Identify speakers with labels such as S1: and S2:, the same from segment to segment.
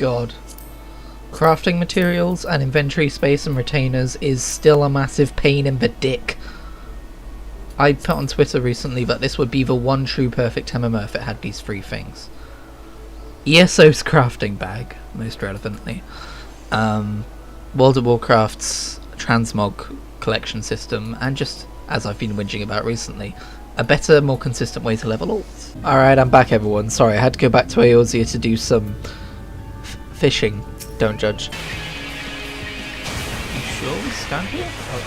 S1: god. Crafting materials and inventory space and retainers is still a massive pain in the dick. I put on Twitter recently that this would be the one true perfect MMO if it had these three things. ESO's crafting bag, most relevantly. World of Warcraft's transmog collection system, and just, as I've been whinging about recently, a better, more consistent way to level alts. Alright, I'm back everyone. Sorry, I had to go back to Eorzea to do some fishing. Don't judge. You sure we stand here? Oh.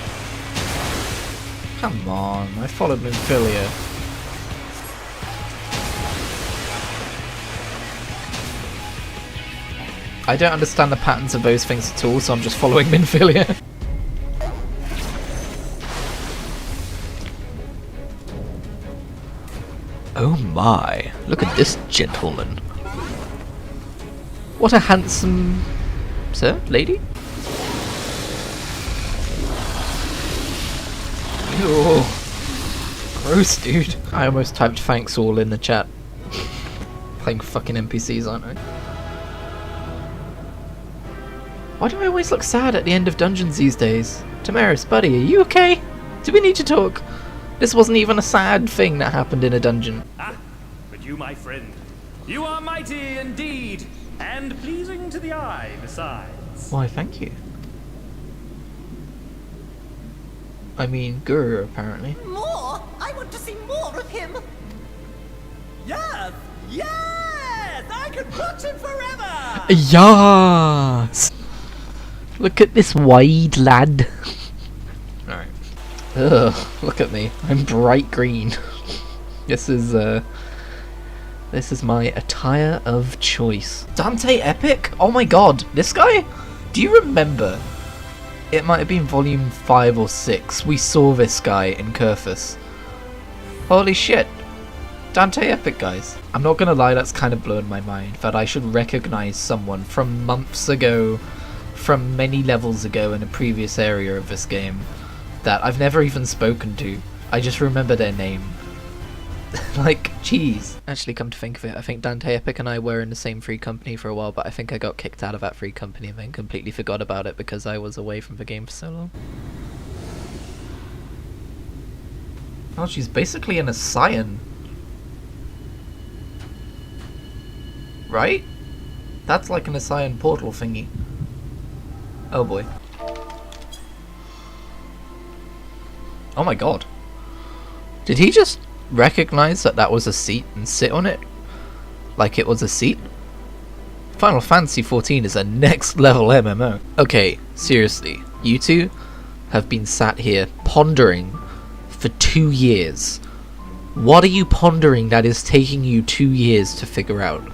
S1: Come on, I followed Minfilia. I don't understand the patterns of those things at all, so I'm just following Minfilia. Oh my, look at this gentleman. What a handsome... Sir? Lady? Ew. Gross, dude. I almost typed thanks all in the chat. Playing fucking NPCs, aren't I? Why do I always look sad at the end of dungeons these days? Tamaris, buddy, are you okay? Do we need to talk? This wasn't even a sad thing that happened in a dungeon.
S2: Ah, but you, my friend, you are mighty indeed, and pleasing to the eye besides.
S1: Why, thank you. I mean, Guru, apparently.
S3: More? I want to see more of him.
S2: Yes, yes, I could watch him forever.
S1: Yes! Look at this wide lad. Alright. Ugh, look at me. I'm bright green. This is my attire of choice. Dante Epic? Oh my god, this guy? Do you remember? It might have been volume 5 or 6. We saw this guy in Kurthus. Holy shit. Dante Epic, guys. I'm not gonna lie, that's kind of blown my mind that I should recognize someone from months ago, from many levels ago in a previous area of this game, that I've never even spoken to. I just remember their name. Like, jeez. Actually, come to think of it, I think Dante Epic and I were in the same free company for a while, but I think I got kicked out of that free company and then completely forgot about it because I was away from the game for so long. Oh, she's basically an Ascian. Right? That's like an Ascian portal thingy. Oh boy. Oh my god. Did he just recognize that that was a seat and sit on it? Like it was a seat? Final Fantasy XIV is a next level MMO. Okay, seriously. You two have been sat here pondering for 2 years. What are you pondering that is taking you 2 years to figure out?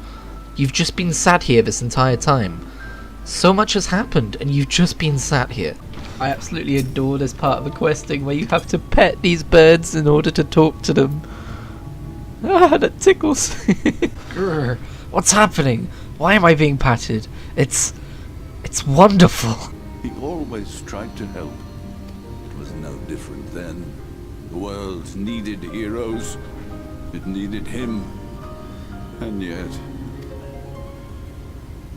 S1: You've just been sat here this entire time. So much has happened and you've just been sat here. I absolutely adore this part of the questing where you have to pet these birds in order to talk to them. Ah, that tickles. Grr, what's happening? Why am I being patted? It's wonderful.
S4: He always tried to help. It was no different then. The world needed heroes. It needed him. And yet...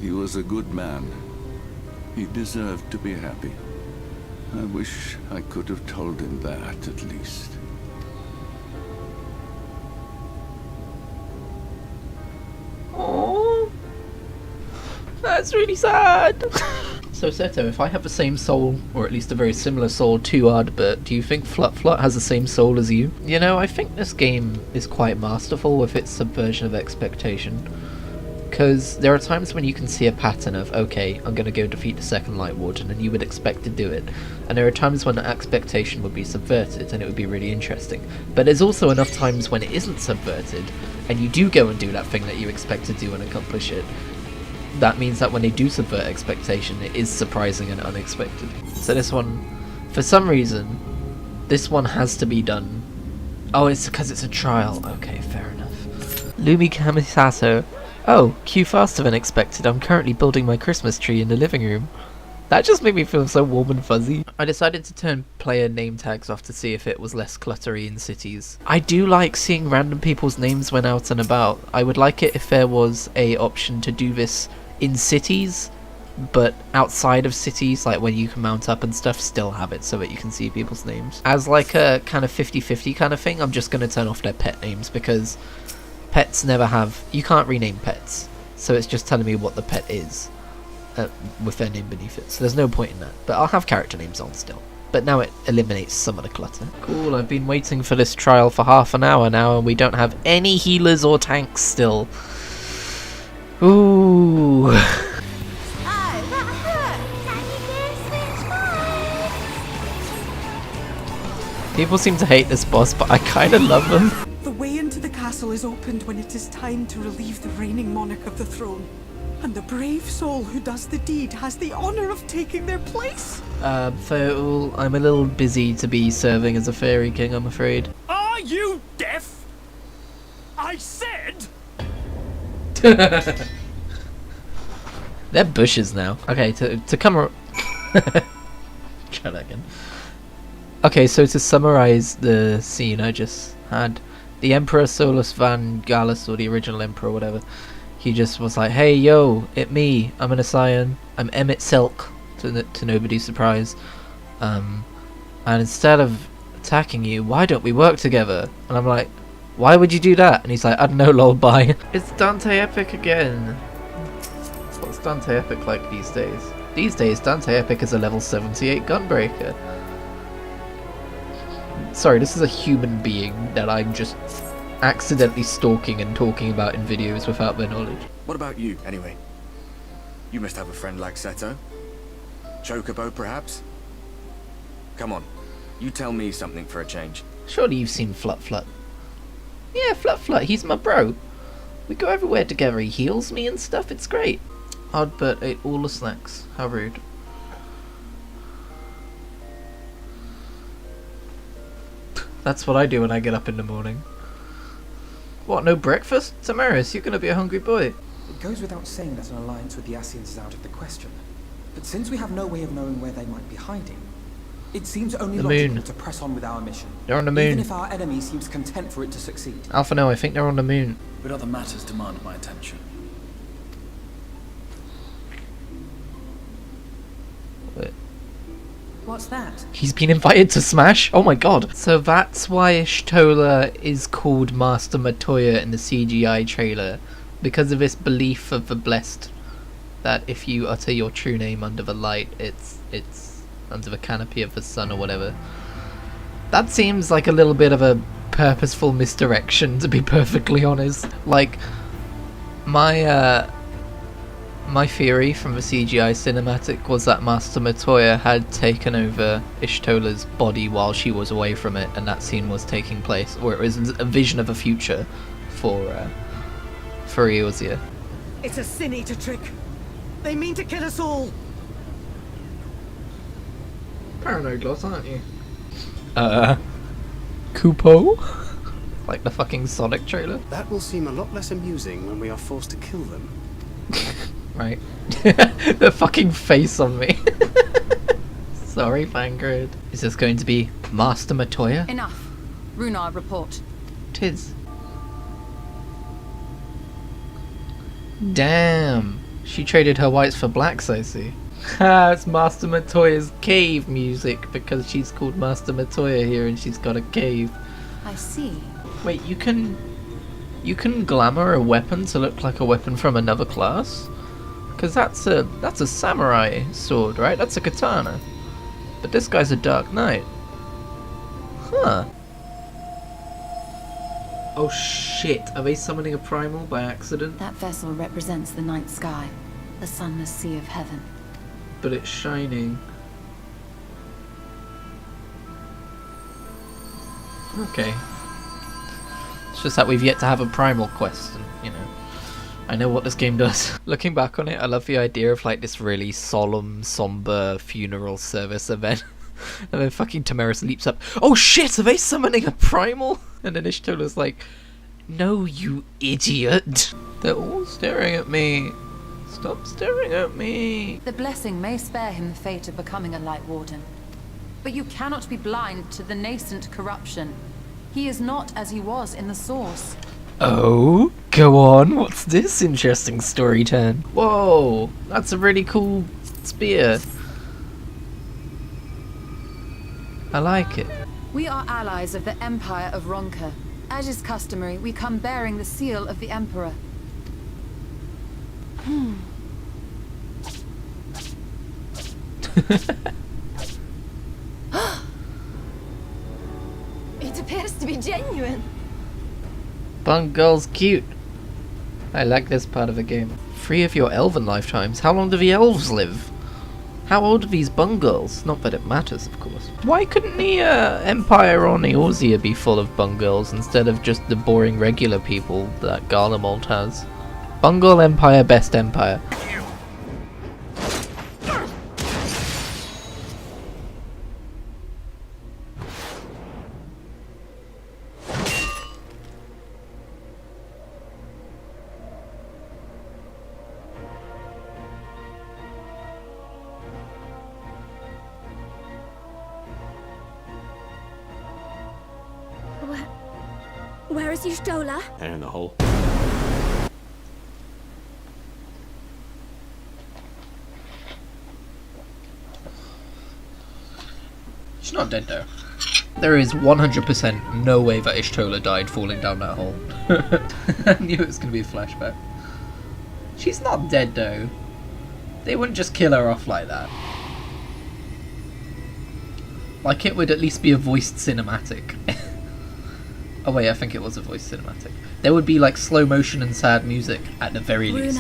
S4: he was a good man. He deserved to be happy. I wish I could have told him that, at least.
S1: Oh, that's really sad. So Seto, if I have the same soul, or at least a very similar soul to Ardbert, do you think Flut Flut has the same soul as you? You know, I think this game is quite masterful with its subversion of expectation. Because there are times when you can see a pattern of, okay, I'm going to go defeat the second Light Warden, and you would expect to do it. And there are times when the expectation would be subverted, and it would be really interesting. But there's also enough times when it isn't subverted, and you do go and do that thing that you expect to do and accomplish it. That means that when they do subvert expectation, it is surprising and unexpected. So this one, for some reason, this one has to be done. Oh, it's because it's a trial. Okay, fair enough. Lumi Kamisaso. Oh, cue faster than expected. I'm currently building my Christmas tree in the living room. That just made me feel so warm and fuzzy. I decided to turn player name tags off to see if it was less cluttery in cities. I do like seeing random people's names when out and about. I would like it if there was a option to do this in cities, but outside of cities, like when you can mount up and stuff, still have it so that you can see people's names. As like a kind of 50-50 kind of thing, I'm just going to turn off their pet names, because pets never have... You can't rename pets, so it's just telling me what the pet is with their name beneath it, so there's no point in that. But I'll have character names on still. But now it eliminates some of the clutter. Cool, I've been waiting for this trial for half an hour now, and we don't have any healers or tanks still. Ooh. People seem to hate this boss, but I kinda love them.
S5: The way into the castle is opened when it is time to relieve the reigning monarch of the throne. And the brave soul who does the deed has the honor of taking their place.
S1: Fairul, I'm a little busy to be serving as a fairy king, I'm afraid.
S2: Are you deaf? I said...
S1: They're bushes now. Okay, to come try that again. Okay, so to summarize the scene I just had, the Emperor Solus Van Gallus, or the original Emperor, whatever, he just was like, hey, yo, it me, I'm an Ascian, I'm Emmett Silk, to nobody's surprise, and instead of attacking you, why don't we work together? And I'm like, why would you do that? And he's like, I don't know, lol, bye. It's Dante Epic again. What's Dante Epic like these days? These days, Dante Epic is a level 78 Gunbreaker. Sorry, this is a human being that I'm just accidentally stalking and talking about in videos without their knowledge.
S6: What about you, anyway? You must have a friend like Seto? Chocobo, perhaps? Come on, you tell me something for a change.
S1: Surely you've seen Flut Flut. Yeah, Flut Flut, he's my bro. We go everywhere together, he heals me and stuff, it's great. Ardbert ate all the snacks, how rude. That's what I do when I get up in the morning. What, no breakfast? Tamaris, you're gonna be a hungry boy.
S7: It goes without saying that an alliance with the Ascians is out of the question. But since we have no way of knowing where they might be hiding, it seems only logical to press on with our mission.
S1: They're on the moon.
S7: Even if our enemy seems content for it to succeed.
S1: Alpha, no, I think they're on the moon.
S8: But other matters demand my attention.
S5: What's that?
S1: He's been invited to Smash? Oh my god. So that's why Y'shtola is called Master Matoya in the CGI trailer. Because of this belief of the blessed that if you utter your true name under the light, it's under the canopy of the sun or whatever. That seems like a little bit of a purposeful misdirection, to be perfectly honest. Like, my theory from the CGI cinematic was that Master Matoya had taken over Y'shtola's body while she was away from it, and that scene was taking place, or it was a vision of a future for Eorzea.
S5: It's a sin eater trick. They mean to kill us all.
S1: Paranoid Gloss, aren't you? Kupo? Like the fucking Sonic trailer?
S9: That will seem a lot less amusing when we are forced to kill them.
S1: Right. The fucking face on me. Sorry, Fangrid. Is this going to be Master Matoya?
S10: Enough. Runar, report.
S1: Tis. Damn. She traded her whites for blacks, I see. Ha, it's Master Matoya's cave music, because she's called Master Matoya here and she's got a cave.
S10: I see.
S1: Wait, you can glamour a weapon to look like a weapon from another class? Because that's a samurai sword, right? That's a katana. But this guy's a dark knight. Huh. Oh shit, are they summoning a Primal by accident?
S10: That vessel represents the night sky, the sunless sea of heaven.
S1: But it's shining. Okay. It's just that we've yet to have a Primal quest, and, you know, I know what this game does. Looking back on it, I love the idea of like this really solemn, somber funeral service event. And then fucking Tamaris leaps up. Oh shit, are they summoning a Primal? And then Y'shtola's like, no, you idiot. They're all staring at me. Stop staring at me.
S10: The blessing may spare him the fate of becoming a Light Warden. But you cannot be blind to the nascent corruption. He is not as he was in the source.
S1: Oh, go on. What's this interesting story turn? Whoa, that's a really cool spear. I like it.
S10: We are allies of the Empire of Ronka. As is customary, we come bearing the seal of the Emperor.
S11: It appears to be genuine.
S1: Bung Girl's cute. I like this part of the game. 3 of your elven lifetimes. How long do the elves live? How old are these Bung Girls? Not that it matters, of course. Why couldn't the Empire on Eorzea be full of Bung Girls instead of just the boring regular people that Garlemald has? Bung Girl Empire, best empire.
S11: Where is Y'shtola?
S9: Down in the hole.
S1: She's not dead though. There is 100% no way that Y'shtola died falling down that hole. I knew it was going to be a flashback. She's not dead though. They wouldn't just kill her off like that. Like it would at least be a voiced cinematic. Oh wait, I think it was a voiced cinematic. There would be like slow motion and sad music at the very least.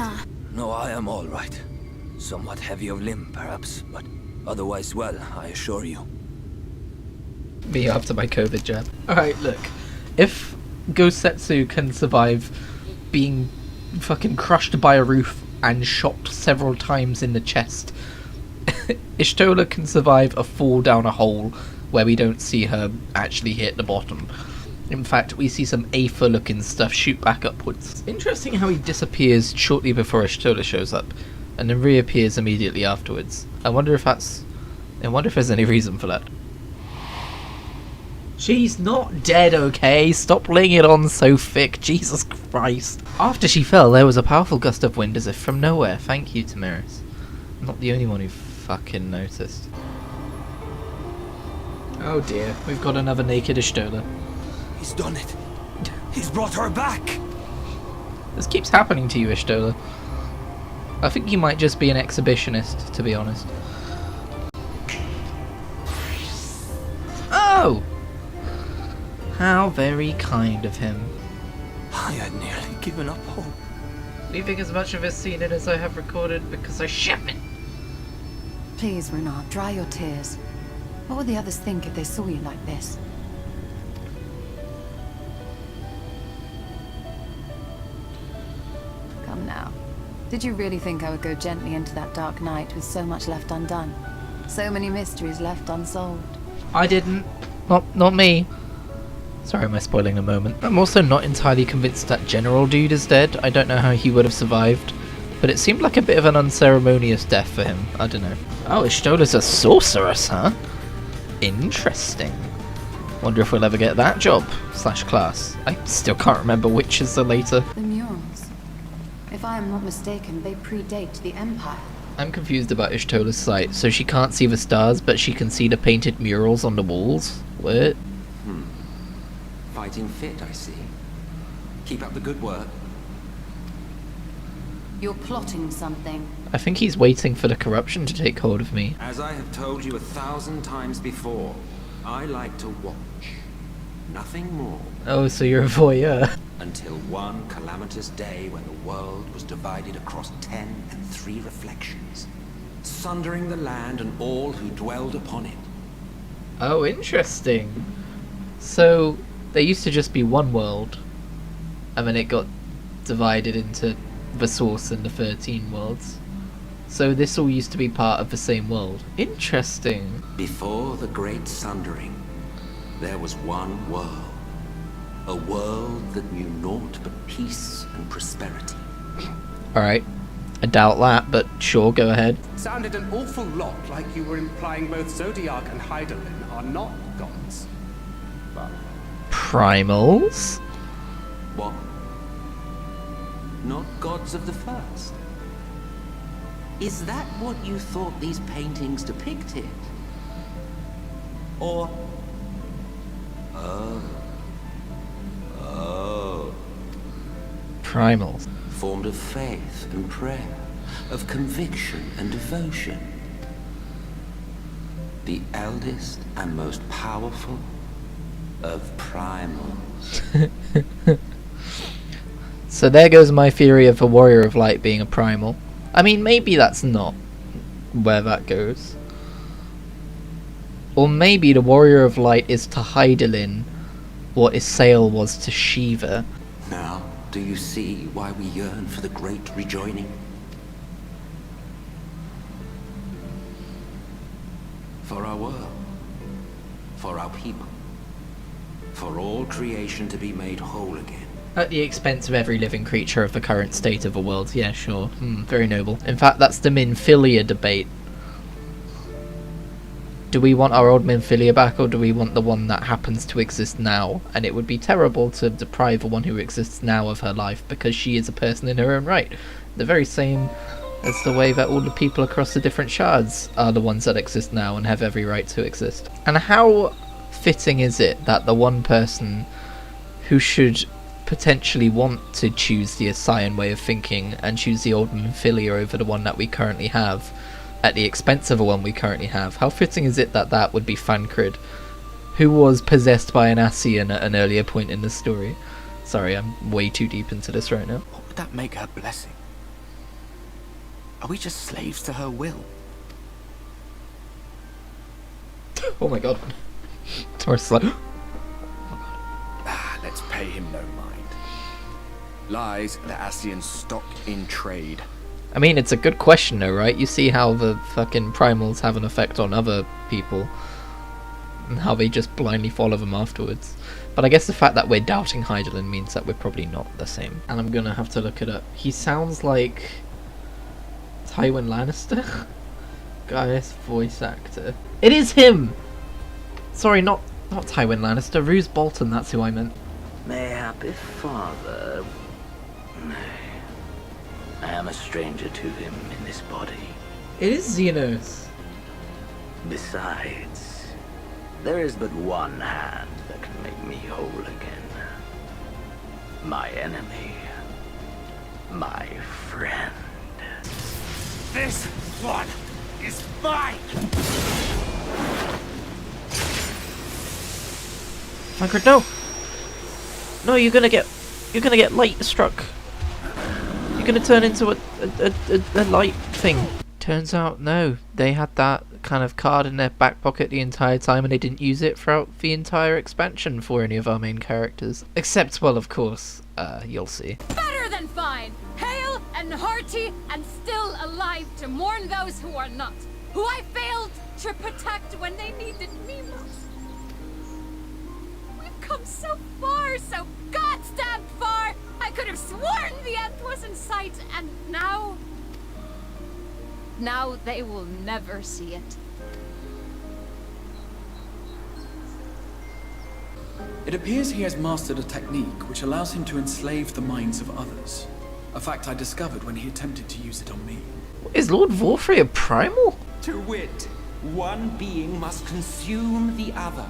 S12: No, I am all right. Somewhat heavy of limb, perhaps, but otherwise well, I assure you.
S1: Me after my COVID jab. Alright, look. If Gosetsu can survive being fucking crushed by a roof and shot several times in the chest, Y'shtola can survive a fall down a hole where we don't see her actually hit the bottom. In fact, we see some Aether looking stuff shoot back upwards. Interesting how he disappears shortly before Y'shtola shows up, and then reappears immediately afterwards. I wonder if there's any reason for that. She's not dead, okay? Stop laying it on so thick, Jesus Christ. After she fell, there was a powerful gust of wind as if from nowhere. Thank you, Tamiris. I'm not the only one who fucking noticed. Oh dear, we've got another naked Y'shtola.
S12: He's done it. He's brought her back.
S1: This keeps happening to you, Y'shtola. I think you might just be an exhibitionist, to be honest. Oh! How very kind of him.
S12: I had nearly given up hope.
S1: Leaving as much of this scene in as I have recorded because I ship it.
S10: Please, Renard, dry your tears. What would the others think if they saw you like this? Come now. Did you really think I would go gently into that dark night with so much left undone? So many mysteries left unsolved?
S1: I didn't. Not me. Sorry, am I spoiling the moment? I'm also not entirely convinced that General Dude is dead. I don't know how he would have survived. But it seemed like a bit of an unceremonious death for him. I don't know. Oh, Y'shtola's a sorceress, huh? Interesting. Wonder if we'll ever get that job / class. I still can't remember which is the later.
S10: The murals. If I am not mistaken, they predate the Empire.
S1: I'm confused about Y'shtola's sight. So she can't see the stars, but she can see the painted murals on the walls? What?
S7: Fighting fit, I see. Keep up the good work.
S10: You're plotting something.
S1: I think he's waiting for the corruption to take hold of me.
S7: As I have told you 1,000 times before, I like to watch. Nothing more.
S1: Oh, so you're a voyeur.
S7: Until one calamitous day when the world was divided across 10 and 3 reflections, sundering the land and all who dwelled upon it.
S1: Oh, interesting. So, there used to just be one world, and then it got divided into the Source and the 13 worlds. So this all used to be part of the same world. Interesting.
S7: Before the Great Sundering, there was one world. A world that knew naught but peace and prosperity.
S1: Alright. I doubt that, but sure, go ahead.
S9: Sounded an awful lot like you were implying both Zodiac and Hydaelyn are not gods. But
S1: Primals?
S7: What?
S13: not gods of the first. Is that what you thought these paintings depicted? Or... Oh.
S1: Primals.
S13: Formed of faith and prayer, of conviction and devotion. The eldest and most powerful of primals.
S1: So there goes my theory of a Warrior of Light being a primal. I mean, maybe that's not where that goes. Or maybe the Warrior of Light is to Hydaelyn what Isael was to Shiva.
S13: Now, do you see why we yearn for the great rejoining? For our world. For our people. For all creation to be made whole again.
S1: At the expense of every living creature of the current state of the world. Yeah, sure. Very noble. In fact, that's the Minfilia debate. Do we want our old Minfilia back, or do we want the one that happens to exist now? And it would be terrible to deprive the one who exists now of her life, because she is a person in her own right. The very same as the way that all the people across the different shards are the ones that exist now and have every right to exist. And how fitting is it that the one person who should potentially want to choose the Ascian way of thinking and choose the old Minfilia over the one that we currently have, at the expense of the one we currently have, how fitting is it that that would be Thancred, who was possessed by an Ascian at an earlier point in the story. Sorry, I'm way too deep into this right now.
S6: What would that make her blessing? Are we just slaves to her will?
S1: Oh my god. Or slow.
S6: Let's pay him no mind. Lies the Ascian stock in trade.
S1: I mean, it's a good question though, right? You see how the fucking primals have an effect on other people, and how they just blindly follow them afterwards. But I guess the fact that we're doubting Hydaelyn means that we're probably not the same. And I'm gonna have to look it up. He sounds like Tywin Lannister? Guy's voice actor. It is him! Sorry, not Tywin Lannister, Roose Bolton, that's who I meant.
S12: Mayhappy father. I am a stranger to him in this body.
S1: It is Xenos.
S12: Besides, there is but one hand that can make me whole again. My enemy. My friend.
S9: This one is mine!
S1: Thancred, no! No, you're gonna get light struck. You're gonna turn into a light thing. Turns out, no. They had that kind of card in their back pocket the entire time, and they didn't use it throughout the entire expansion for any of our main characters. Except, well, of course, you'll see.
S11: Better than fine! Hale and hearty and still alive to mourn those who are not, who I failed to protect when they needed me most. We've come so far, so goddamn far! I could have sworn the end was in sight, and now... Now they will never see it.
S8: It appears he has mastered a technique which allows him to enslave the minds of others. A fact I discovered when he attempted to use it on me.
S1: Is Lord Vorfrey a primal?
S13: To wit, one being must consume the other.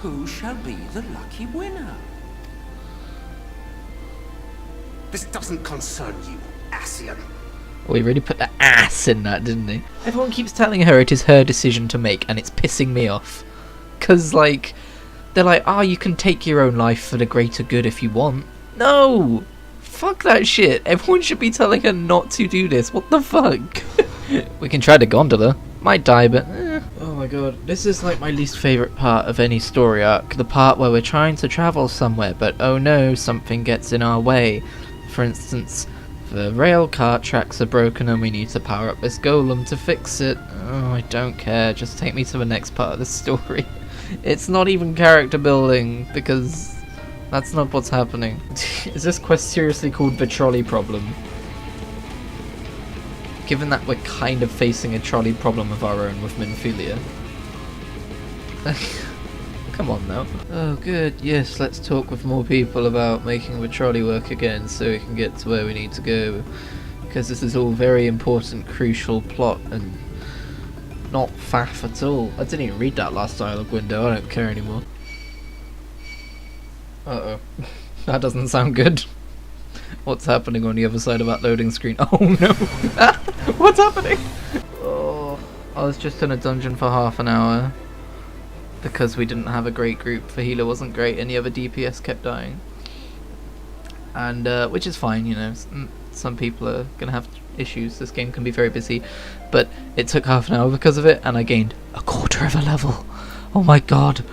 S13: Who shall be the lucky winner?
S9: This doesn't concern you, Ascian.
S1: Oh, he really put the ass in that, didn't he? Everyone keeps telling her it is her decision to make, and it's pissing me off. 'Cause, like, they're like, you can take your own life for the greater good if you want. No! Fuck that shit. Everyone should be telling her not to do this. What the fuck? We can try the gondola. Might die, but Oh my god. This is like my least favourite part of any story arc. The part where we're trying to travel somewhere, but oh no, something gets in our way. For instance, the rail car tracks are broken and we need to power up this golem to fix it. Oh, I don't care. Just take me to the next part of the story. It's not even character building, because that's not what's happening. Is this quest seriously called the trolley problem? Given that we're kind of facing a trolley problem of our own with Minfilia. Come on now. Oh good, yes, let's talk with more people about making the trolley work again so we can get to where we need to go. Because this is all very important, crucial plot and not faff at all. I didn't even read that last dialogue window, I don't care anymore. Uh-oh. That doesn't sound good. What's happening on the other side of that loading screen? Oh no! What's happening? Oh, I was just in a dungeon for half an hour because we didn't have a great group. The healer wasn't great and the other DPS kept dying. And, which is fine, you know, some people are gonna have issues. This game can be very busy, but it took half an hour because of it and I gained a quarter of a level. Oh my god.